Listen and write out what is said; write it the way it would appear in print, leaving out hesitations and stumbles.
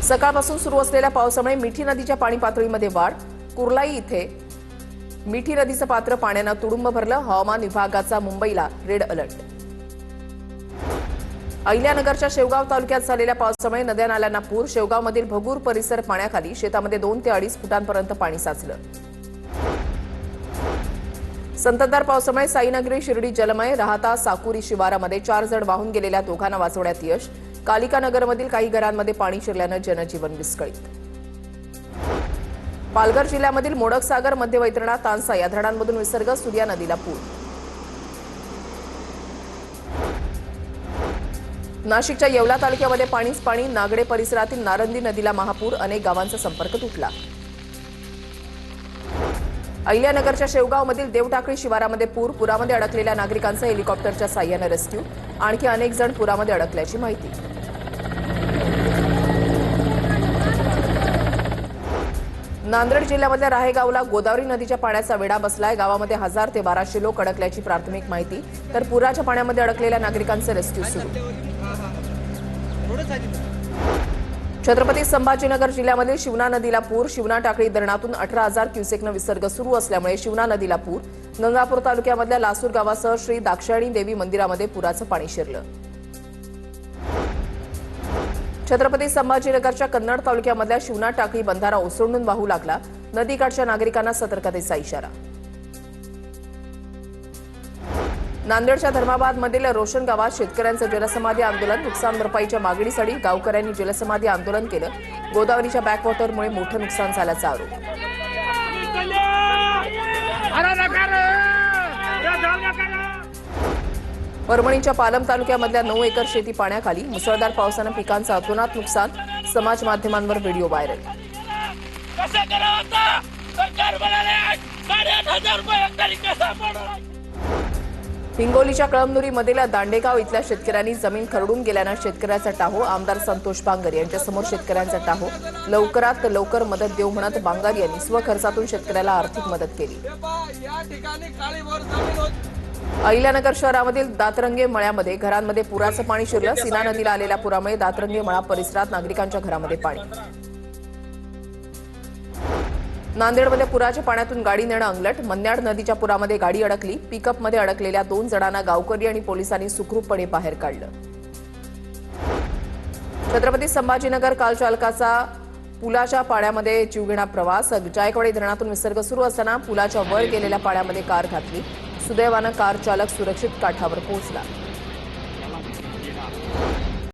सकाळपासून सुरू असलेल्या पावसामुळे मिठी नदीच्या पाणी पातळीमध्ये वाढ. कुर्लाई इथे मिठी नदीचं पात्र पाण्यानं तुडुंब भरलं. हवामान विभागाचा मुंबईला रेड अलर्ट. अहिल्यानगरच्या शेवगाव तालुक्यात झालेल्या पावसामुळे नद्या नाल्यांना पूर. शेवगावमधील भगूर परिसर पाण्याखाली. शेतामध्ये 2 ते 2.5 फुटांपर्यंत पाणी साचलं. संततधार पावसामुळे साईनगरी शिर्डी जलमय. राहता साकुरी शिवारामध्ये 4 जण वाहून गेलेल्या दोघांना वाचवण्यात यश. कालिका नगरमधील काही घरांमध्ये पाणी शिरल्यानं जनजीवन विस्कळीत. पालघर जिल्ह्यामधील मोडकसागर, मध्य वैतरणा, तानसा या धरणांमधून विसर्ग. सूर्या नदीला पूर. नाशिकच्या येवला तालुक्यामध्ये पाणीच पाणी. नागडे परिसरातील नारंदी नदीला महापूर. अनेक गावांचा संपर्क तुटला. अहिल्यानगरच्या शेवगावमधील देवटाकळी शिवारामध्ये पूर. पुरामध्ये अडकलेल्या नागरिकांचं हेलिकॉप्टरच्या साह्यानं रेस्क्यू. आणखी अनेक जण पुरामध्ये अडकल्याची माहिती. नांदेड जिल्ह्यामधल्या राहेगावला गोदावरी नदीच्या पाण्याचा वेढा बसलाय. गावामध्ये 1000 ते 1200 लोक अडकल्याची प्राथमिक माहिती. तर पुराच्या पाण्यामध्ये अडकलेल्या नागरिकांचे रेस्क्यू सुरू. छत्रपती संभाजीनगर जिल्ह्यामधील शिवना नदीला पूर. शिवना टाकळी धरणातून 18,000 क्युसेकनं विसर्ग सुरू असल्यामुळे शिवना नदीला पूर. गंगापूर तालुक्यामधल्या लासूर गावासह श्री दाक्षायणी देवी मंदिरामध्ये पुराचं पाणी शिरलं. छत्रपती संभाजीनगरच्या कन्नड तालुक्यामधल्या शिवना टाकळी बंधारा ओसंडून वाहू लागला. नदीकाठच्या नागरिकांना सतर्कतेचा इशारा. नांदेडच्या धर्माबादमधील रोशन गावात शेतकऱ्यांचं जलसमाधी आंदोलन. नुकसान भरपाईच्या मागणीसाठी गावकऱ्यांनी जलसमाधी आंदोलन केलं. गोदावरीच्या बॅकवॉटरमुळे मोठं नुकसान झाल्याचा आरोप. परभणीच्या पालम तालुक्यामधल्या 9 एकर शेती पाण्याखाली. मुसळधार पावसानं पिकांचं अतोनात नुकसान. समाज माध्यमांवर व्हिडिओ व्हायरल. हिंगोलीच्या कळमनुरीमधील दांडेगाव इथल्या शेतकऱ्यांनी जमीन खरडून गेल्यानं शेतकऱ्याचा टाहो. आमदार संतोष बांगर यांच्यासमोर शेतकऱ्यांचा टाहो. लवकरात लवकर मदत देऊ म्हणत बांगर यांनी स्वखर्चातून शेतकऱ्याला आर्थिक मदत केली. अहिल्यानगर शहरामधील दातरंगे मळ्यामध्ये घरांमध्ये पुराचं पाणी शिरलं. सीना नदीला आलेल्या पुरामुळे दातरंगे मळा परिसरात नागरिकांच्या घरामध्ये पाणी. नांदेडमध्ये पुराच्या पाण्यातून गाडी नेणं अंगलट. मन्याड नदीच्या पुरामध्ये गाडी अडकली. पिकअपमध्ये अडकलेल्या 2 जणांना गावकरी आणि पोलिसांनी सुखरूपपणे बाहेर काढलं. छत्रपती संभाजीनगर काल चालकाचा पुलाच्या पाण्यामध्ये जीवघेणा प्रवास. जायकवाडी धरणातून विसर्ग सुरू असताना पुलाच्या वर गेलेल्या पाण्यामध्ये कार घातली. सुदैवानं कार चालक सुरक्षित काठावर पोहोचला.